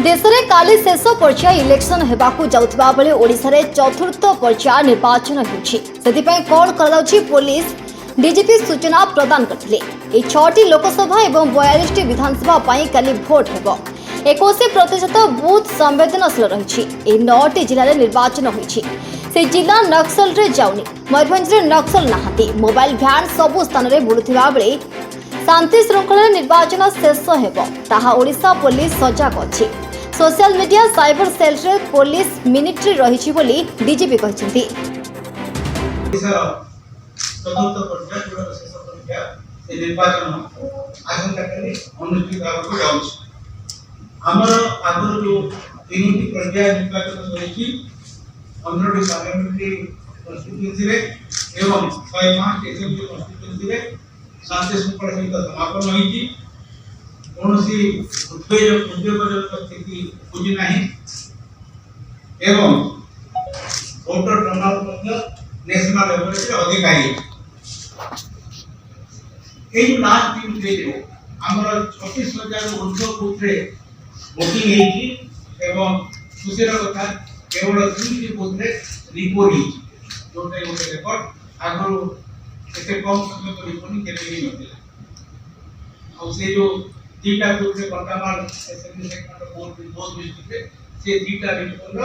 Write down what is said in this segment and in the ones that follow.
देश में काली शेष पर्याय इलेक्शन होगाकू जाउथिबा बेले ओडिशा रे चतुर्थ पर्याय निर्वाचन होछि। सेतिपय कौन कराउछि पुलिस डीजीपी सूचना प्रदान करथिले। ए 6टी लोकसभा एवं 42टी विधानसभा पई काली भोट हेबो। 21% बूथ संवेदनशील रहिछि। ए 9टी जिल्ला रे निर्वाचन होइछि। से जिला नक्सल रे जाउनी। मयूरभंज रे नक्सल नाहाती। मोबाइल भ्यान सबु स्थान रे बुलुथिबा बेले शांति श्रृंखला निर्वाचन शेष हेबो ताहा ओडिशा पुलिस सजग अछि। सोशल मीडिया साइबर सेल रे पुलिस मिनिट्री रहिछि बोली डीजीपी कहछन्ती। चतुर्थ पर्याय शेष पर्याय निर्वाचन आसंताकाली अनुष्ठित हेबाकू जाउछि। हमर आगुर जो तीनोटी पर्याय निर्वाचन होइछि 15टी पार्लियामेंट्री कन्स्टिट्यूएंसी रे एवं 105 एसएमसी कन्स्टिट्यूएंसी रे शांति श्रृंखला सहित समापन होइछि। कौनसी उद्वेगजनक स्थिति बुझी नहीं एवं वोटर टर्नआउट नेशनल लेवल से अधिक आई। एई लास्ट दिन डे रे हमर 36,000 ऊर्ध्व बूथ रे वोटिंग हेछि एवं खुशीर कथा केवल 3टी बूथ रे रिपोर्ट हेछि जोटे गोटे रेकॉर्ड आगु एते कम संख्यक रिपोर्टिंग केते ही नथिला। और से जो तीटा बूथ रे कंटामाल एसएमसी सेक्टर बहुत डिस्ट्रिक्ट रे से तीटा रिपोर्ट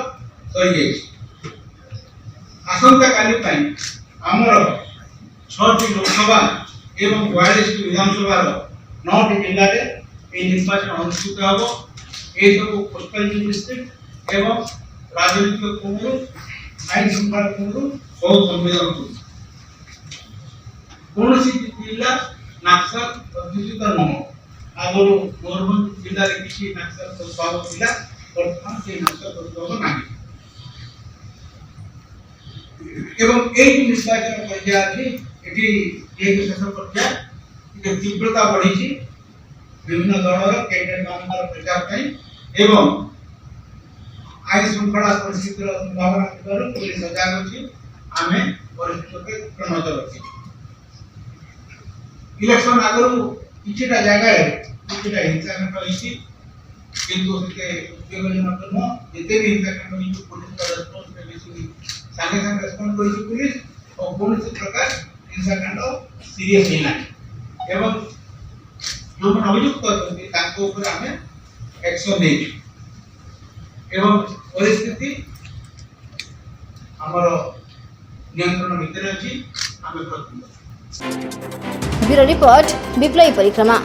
सही हेछि। आसंता काली पाई हमर 6टी लोकसभा एवं 42टी विधानसभा 9टी जिल्ला रे ए निर्वाचन अनुष्ठित हेबो। ए सब कोस्टल डिस्ट्रिक्ट एवं राजनीतिक कोणरू आईन श्रृंखला कोणरू बहुत संवेदनशील कौनसी जिला नक्सल अध्युषित नह। आगु मयूरभंज जिले में किसी नक्सल प्रभाव था बर्तमान से नक्सल प्रभाव ना एवं एक निर्वाचन पर्याय एटी एक शेष पर्याय तीव्रता बढ़ी विभिन्न दलर कैंडिडेट मान प्रचार एवं आईन श्रृंखला परिस्थितिर संभावना पुलिस सजग अच्छी आम परिस्थिति पर नजर रखी। इलेक्शन आगु किछिटा जगह किछिटा हिंसाकांड होइछि किंतु से उद्वेगजनक न जते भी हिंसाकांड होइछि पुलिस का रेस्पॉन्स रे बेसी संगे संगे रेस्पॉन्ड करिछि पुलिस और कौनसी प्रकार हिंसाकांड सीरियस नहीं एवं जो मन अभियुक्त अछंती ताको ऊपर हमें एक्शन नै एवं परिस्थिति हमर नियंत्रण भीतर अछि। हमें ब्यूरो रिपोर्ट विप्लवी परिक्रमा।